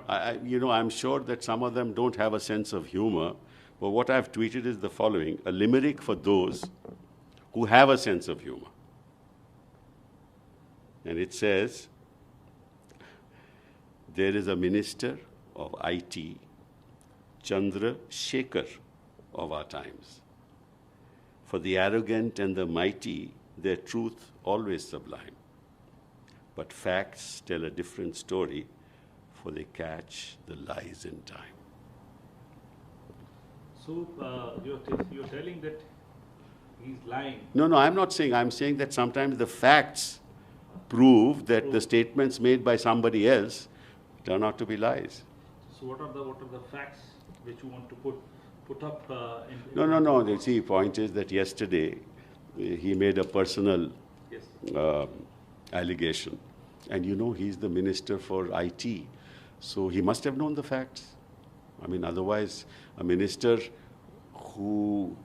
I'm sure that some of them don't have a sense of humor, but what I've tweeted is the following: a limerick for those who have a sense of humor. And it says, there is a minister of IT, Chandra Shekhar of our times. For the arrogant and the mighty, their truth always sublime. But facts tell a different story, for they catch the lies in time. So you're telling that he's lying? No, I'm not saying. I'm saying that sometimes the facts prove that the statements made by somebody else turn out to be lies. So what are the facts which you want to put up? No. The point is that yesterday he made a personal allegation, and he's the minister for IT, so he must have known the facts. I mean, otherwise, a minister who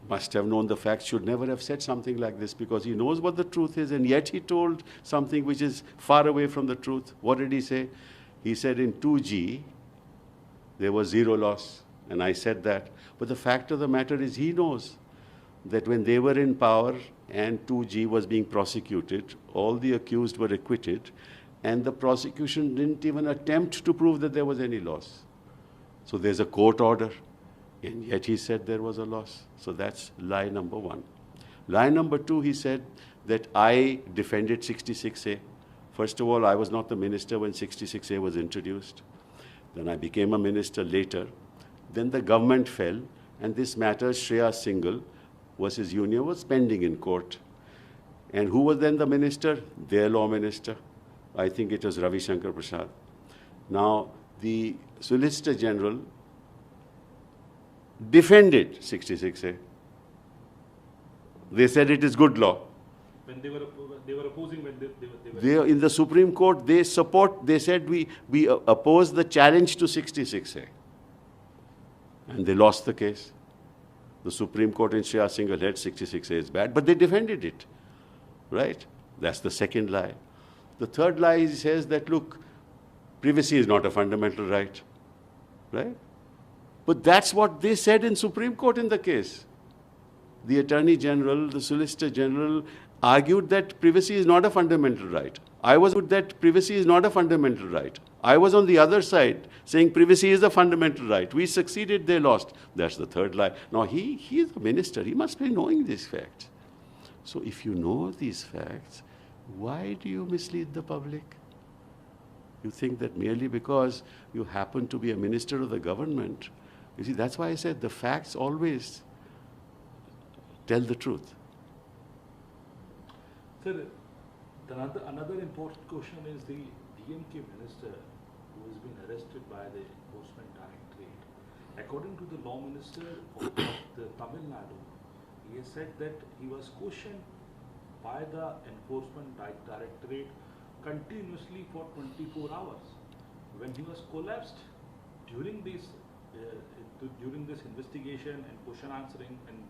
must have known the facts should never have said something like this, because he knows what the truth is, and yet he told something which is far away from the truth. What did he say? He said in 2G, there was zero loss, and I said that. But the fact of the matter is he knows that when they were in power and 2G was being prosecuted, all the accused were acquitted, and the prosecution didn't even attempt to prove that there was any loss. So there's a court order, and yet he said there was a loss. So that's lie number one. Lie number two, he said that I defended 66A. First of all, I was not the minister when 66A was introduced. Then I became a minister later. Then the government fell, and this matter, Shreya Singhal versus Union, was pending in court. And who was then the minister? Their law minister. I think it was Ravi Shankar Prasad. Now, the Solicitor General defended 66A. They said it is good law. When they were opposing, when they were in the Supreme Court, they said we oppose the challenge to 66A. And they lost the case. The Supreme Court in Shreya Singhal said 66A is bad, but they defended it, right? That's the second lie. The third lie, he says that, look, privacy is not a fundamental right, right? But that's what they said in Supreme Court in the case. The Attorney General, the Solicitor General argued that privacy is not a fundamental right. I was with that privacy is not a fundamental right. I was on the other side saying privacy is a fundamental right. We succeeded, they lost. That's the third lie. Now, he is a minister. He must be knowing these facts. So if you know these facts, why do you mislead the public? You think that merely because you happen to be a minister of the government, you see, that's why I said the facts always tell the truth. Sir, another important question is the DMK minister who has been arrested by the Enforcement Directorate. According to the law minister of the Tamilnadu, he has said that he was questioned by the Enforcement Directorate continuously for 24 hours. When he was collapsed during this investigation and question answering, and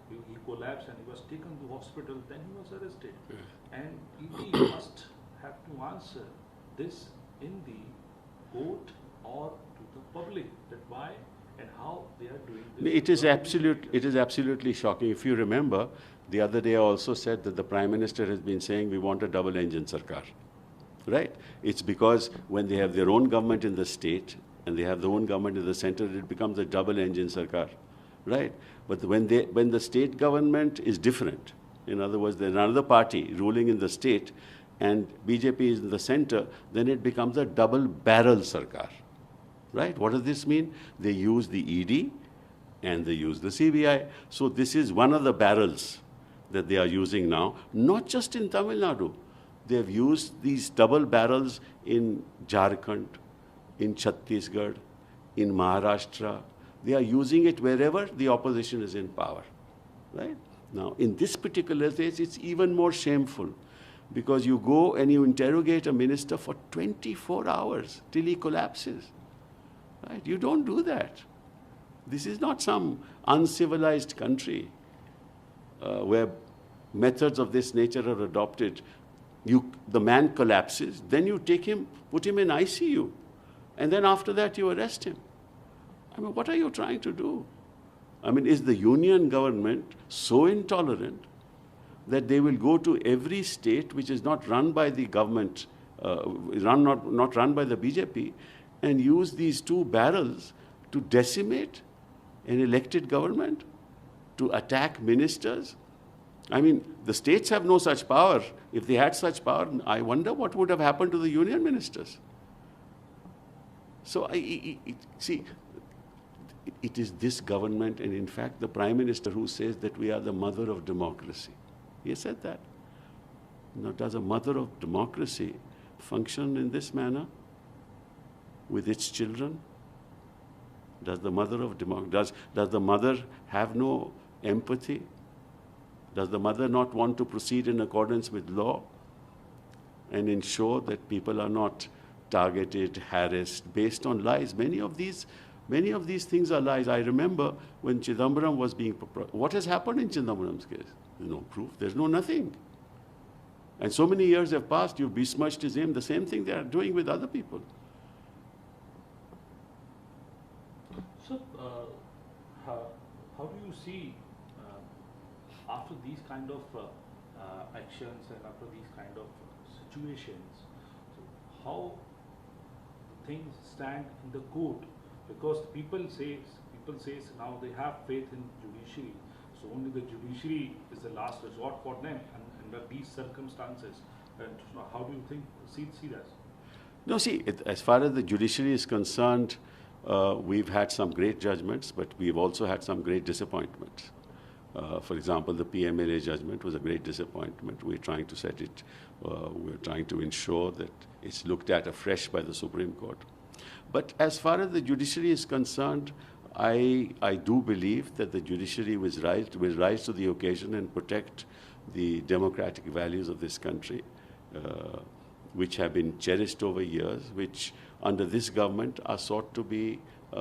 he collapsed and he was taken to hospital, then he was arrested. And ED must have to answer this in the court or to the public, that why and how they are doing this. It is absolutely shocking. If you remember, the other day I also said that the Prime Minister has been saying we want a double-engine sarkar, right? It's because when they have their own government in the state and they have their own government in the center, it becomes a double-engine sarkar, right? But when the state government is different, in other words, there's another party ruling in the state and BJP is in the center, then it becomes a double-barrel sarkar, right? What does this mean? They use the ED and they use the CBI. So this is one of the barrels that they are using now, not just in Tamil Nadu. They have used these double barrels in Jharkhand, in Chhattisgarh, in Maharashtra. They are using it wherever the opposition is in power, right? Now, in this particular case, it's even more shameful because you go and you interrogate a minister for 24 hours till he collapses, right? You don't do that. This is not some uncivilized country where methods of this nature are adopted. The man collapses, then you take him, put him in ICU. and then after that you arrest him. I mean, what are you trying to do? I mean, is the union government so intolerant that they will go to every state which is not run by the government, not run by the BJP, and use these two barrels to decimate an elected government, to attack ministers? I mean, the states have no such power. If they had such power, I wonder what would have happened to the union ministers. So, see, it is this government, and in fact, the Prime Minister who says that we are the mother of democracy. He said that. Now, does a mother of democracy function in this manner with its children? Does the mother of does the mother have no empathy? Does the mother not want to proceed in accordance with law and ensure that people are not targeted, harassed, based on lies? Many of these things are lies. I remember when Chidambaram was being... What has happened in Chidambaram's case? There's no proof. There's no nothing. And so many years have passed. You've besmirched his name. The same thing they are doing with other people. So, how do you see, after these kind of actions and after these kind of situations, how things stand in the court? Because people says now they have faith in judiciary, so only the judiciary is the last resort for them, and under these circumstances, and how do you see that? No, see, as far as the judiciary is concerned, we've had some great judgments, but we've also had some great disappointments. For example, the PMLA judgment was a great disappointment. We're trying to set it, we're trying to ensure that it's looked at afresh by the Supreme Court. But as far as the judiciary is concerned, I do believe that the judiciary will rise to the occasion and protect the democratic values of this country, which have been cherished over years, which under this government are sought to be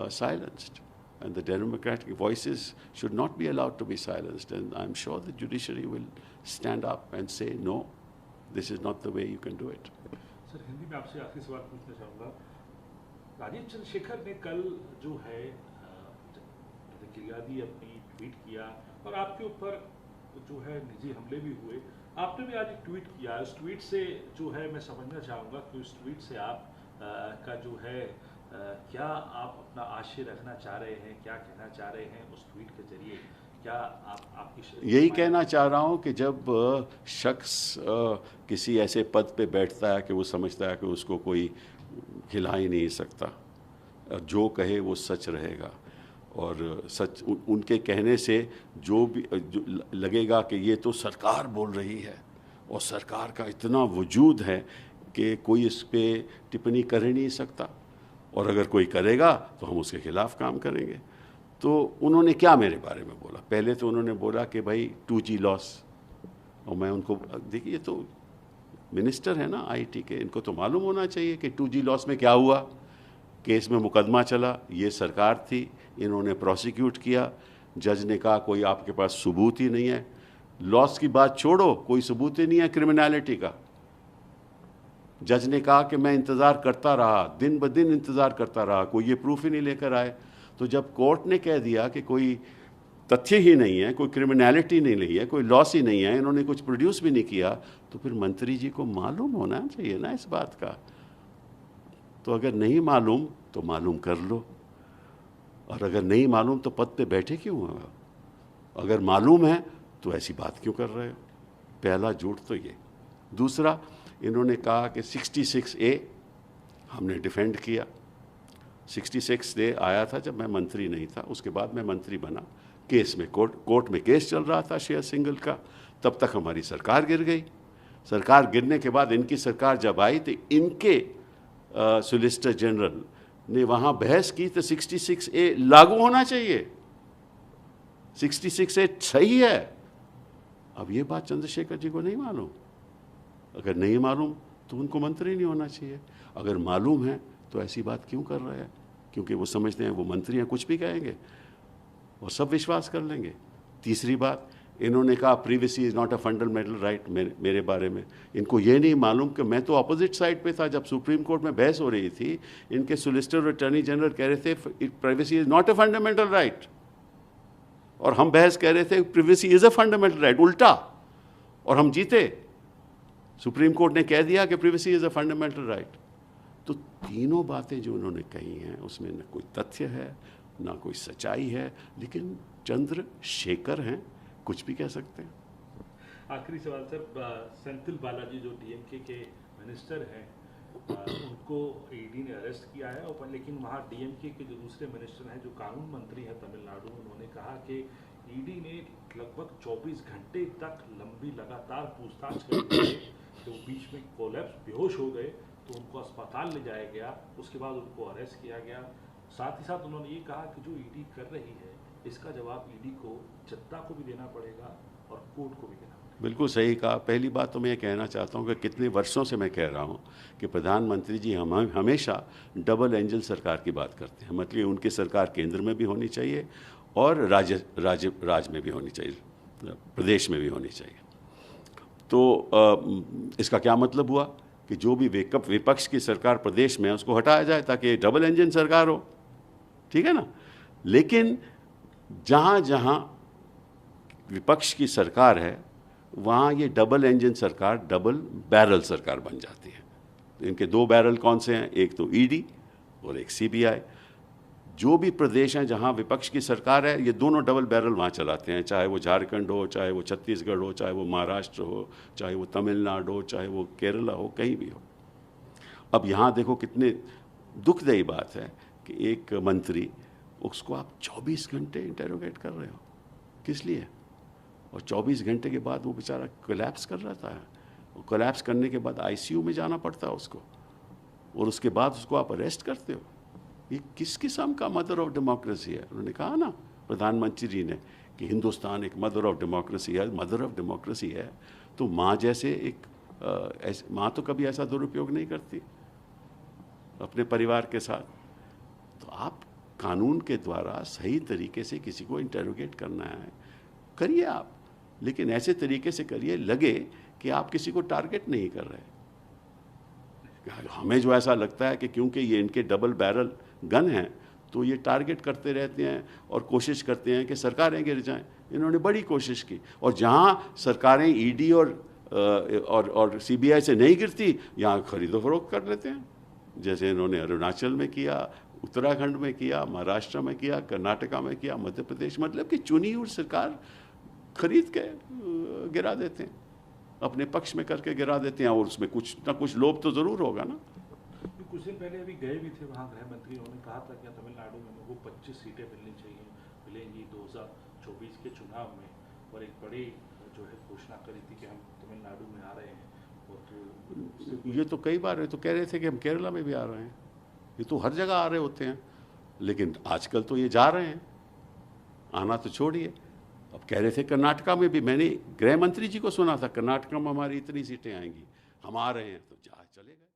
silenced. And the democratic voices should not be allowed to be silenced. And I'm sure the judiciary will stand up and say, no, this is not the way you can do it. Sir, Hindi में आपसे आखिरी सवाल पूछना चाहूँगा। राजीव चंद्रशेखर ने कल जो है प्रतिक्रिया दी, अपनी ट्वीट किया, और आपके ऊपर जो है निजी हमले भी हुए। आपने भी आज एक ट्वीट किया। उस ट्वीट से जो है मैं समझना चाहूँगा कि उस ट्वीट से आप का जो है क्या आप अपना आशय रखना चाह रहे हैं, क्या कहना चाह रहे हैं उस ट्वीट के जरिए? क्या आपकी यही कहना चाह रहा हूँ कि जब शख्स किसी ऐसे पद पे बैठता है कि वो समझता है कि उसको कोई हिला ही नहीं सकता, जो कहे वो सच रहेगा, और सच उनके कहने से जो लगेगा कि ये तो सरकार बोल रही है और सरकार का इतना वजूद है कि कोई इस पर टिप्पणी कर ही नहीं सकता, और अगर कोई करेगा तो हम उसके खिलाफ काम करेंगे। तो उन्होंने क्या मेरे बारे में बोला? पहले तो उन्होंने बोला कि भाई 2G लॉस, और मैं उनको, देखिए ये तो मिनिस्टर है ना आईटी के, इनको तो मालूम होना चाहिए कि 2G लॉस में क्या हुआ। केस में मुकदमा चला, ये सरकार थी, इन्होंने प्रोसिक्यूट किया, जज ने कहा कोई आपके पास सबूत ही नहीं है। लॉस की बात छोड़ो, कोई सबूत ही नहीं है क्रिमिनलिटी का। जज ने कहा कि मैं इंतज़ार करता रहा, दिन ब दिन इंतज़ार करता रहा, कोई ये प्रूफ ही नहीं लेकर आए। तो जब कोर्ट ने कह दिया कि कोई तथ्य ही नहीं है, कोई क्रिमिनलिटी नहीं है, कोई लॉस ही नहीं है, इन्होंने कुछ प्रोड्यूस भी नहीं किया, तो फिर मंत्री जी को मालूम होना चाहिए ना इस बात का। तो अगर नहीं मालूम तो मालूम कर लो, और अगर नहीं मालूम तो पद पे बैठे क्यों हो? अगर मालूम है तो ऐसी बात क्यों कर रहे हो? पहला झूठ तो ये। दूसरा, इन्होंने कहा कि 66A हमने डिफेंड किया। 66A आया था जब मैं मंत्री नहीं था, उसके बाद मैं मंत्री बना। केस में कोर्ट में केस चल रहा था शेयर सिंगल का, तब तक हमारी सरकार गिर गई। सरकार गिरने के बाद इनकी सरकार जब आई तो इनके सोलिसिटर जनरल ने वहाँ बहस की तो 66A लागू होना चाहिए, 66A सही है। अब ये बात चंद्रशेखर जी को नहीं मालूम। अगर नहीं मालूम तो उनको मंत्री नहीं होना चाहिए, अगर मालूम है तो ऐसी बात क्यों कर रहे हैं? क्योंकि वो समझते हैं वो मंत्री हैं, कुछ भी कहेंगे और सब विश्वास कर लेंगे। तीसरी बात, इन्होंने कहा privacy is not a fundamental right मेरे बारे में। इनको ये नहीं मालूम कि मैं तो अपोजिट साइड पे था जब सुप्रीम कोर्ट में बहस हो रही थी। इनके सोलिसिटर और अटॉर्नी जनरल कह रहे थे privacy is not a fundamental right, और हम बहस कह रहे थे privacy is a fundamental right, उल्टा, और हम जीते। सुप्रीम कोर्ट ने कह दिया कि privacy is a fundamental right. तो तीनों बातें जो उन्होंने कही हैं उसमें न कोई तथ्य है ना कोई सच्चाई है, लेकिन चंद्रशेखर हैं, कुछ भी कह सकते हैं। आखिरी सवाल सर, सेंथिल बालाजी जो डीएमके के मिनिस्टर हैं, उनको ईडी ने अरेस्ट किया है, और लेकिन वहाँ डीएमके के जो दूसरे मिनिस्टर हैं जो कानून मंत्री हैं तमिलनाडु, उन्होंने कहा कि ईडी ने लगभग 24 घंटे तक लंबी लगातार पूछताछ करी, तो बीच में कोलैप्स, बेहोश हो गए, तो उनको अस्पताल ले जाया गया, उसके बाद उनको अरेस्ट किया गया। साथ ही साथ उन्होंने ये कहा कि जो ईडी कर रही है इसका जवाब ईडी को, जनता को भी देना पड़ेगा और कोर्ट को भी देना पड़ेगा। बिल्कुल सही कहा। पहली बात तो मैं ये कहना चाहता हूँ कि कितने वर्षों से मैं कह रहा हूँ कि प्रधानमंत्री जी हमेशा डबल इंजन सरकार की बात करते हैं। मतलब उनकी सरकार केंद्र में भी होनी चाहिए और राज्य में भी होनी चाहिए, प्रदेश में भी होनी चाहिए। तो इसका क्या मतलब हुआ कि जो भी विपक्ष की सरकार प्रदेश में है उसको हटाया जाए ताकि डबल इंजन सरकार हो, ठीक है ना। लेकिन जहाँ जहाँ विपक्ष की सरकार है वहाँ ये डबल इंजन सरकार डबल बैरल सरकार बन जाती है। तो इनके दो बैरल कौन से हैं, एक तो ईडी और एक सीबीआई। जो भी प्रदेश हैं जहाँ विपक्ष की सरकार है ये दोनों डबल बैरल वहाँ चलाते हैं, चाहे वो झारखंड हो, चाहे वो छत्तीसगढ़ हो, चाहे वो महाराष्ट्र हो, चाहे वो तमिलनाडु हो, चाहे वो केरला हो, कहीं भी हो। अब यहाँ देखो कितने दुखदायी बात है कि एक मंत्री, उसको आप 24 घंटे इंटेरोगेट कर रहे हो, किस लिए? और 24 घंटे के बाद वो बेचारा कोलैप्स कर रहता है, और कोलैप्स करने के बाद आईसीयू में जाना पड़ता है उसको, और उसके बाद उसको आप अरेस्ट करते हो। ये किस किस्म का मदर ऑफ डेमोक्रेसी है? उन्होंने कहा ना प्रधानमंत्री जी ने कि हिंदुस्तान एक मदर ऑफ डेमोक्रेसी है। मदर ऑफ डेमोक्रेसी है तो माँ जैसे एक माँ तो कभी ऐसा दुरुपयोग नहीं करती अपने परिवार के साथ। तो आप कानून के द्वारा सही तरीके से किसी को इंटेरोगेट करना है, करिए आप, लेकिन ऐसे तरीके से करिए लगे कि आप किसी को टारगेट नहीं कर रहे। हमें जो ऐसा लगता है कि क्योंकि ये इनके डबल बैरल गन हैं तो ये टारगेट करते रहते हैं और कोशिश करते हैं कि सरकारें गिर जाएं। इन्होंने बड़ी कोशिश की, और जहां सरकारें ईडी और सीबीआई से नहीं गिरती यहाँ खरीदो फरोख्त कर लेते हैं, जैसे इन्होंने अरुणाचल में किया, उत्तराखंड में किया, महाराष्ट्र में किया, कर्नाटका में किया, मध्य प्रदेश। मतलब कि चुनी हुई सरकार खरीद के गिरा देते हैं, अपने पक्ष में करके गिरा देते हैं, और उसमें कुछ ना कुछ लोभ तो ज़रूर होगा ना। कुछ दिन पहले अभी गए भी थे वहाँ गृह मंत्री, उन्होंने कहा था कि तमिलनाडु में वो 25 सीटें मिलेंगी 2024 के चुनाव में, और एक बड़ी जो है घोषणा करी थी कि हम तमिलनाडु में आ रहे हैं। और ये तो कई बार तो कह रहे थे कि हम केरला में भी आ रहे हैं, ये तो हर जगह आ रहे होते हैं, लेकिन आजकल तो ये जा रहे हैं, आना तो छोड़िए। अब कह रहे थे कर्नाटका में भी, मैंने गृह मंत्री जी को सुना था कर्नाटका में हमारी इतनी सीटें आएंगी, हम आ रहे हैं, तो जा चले गए।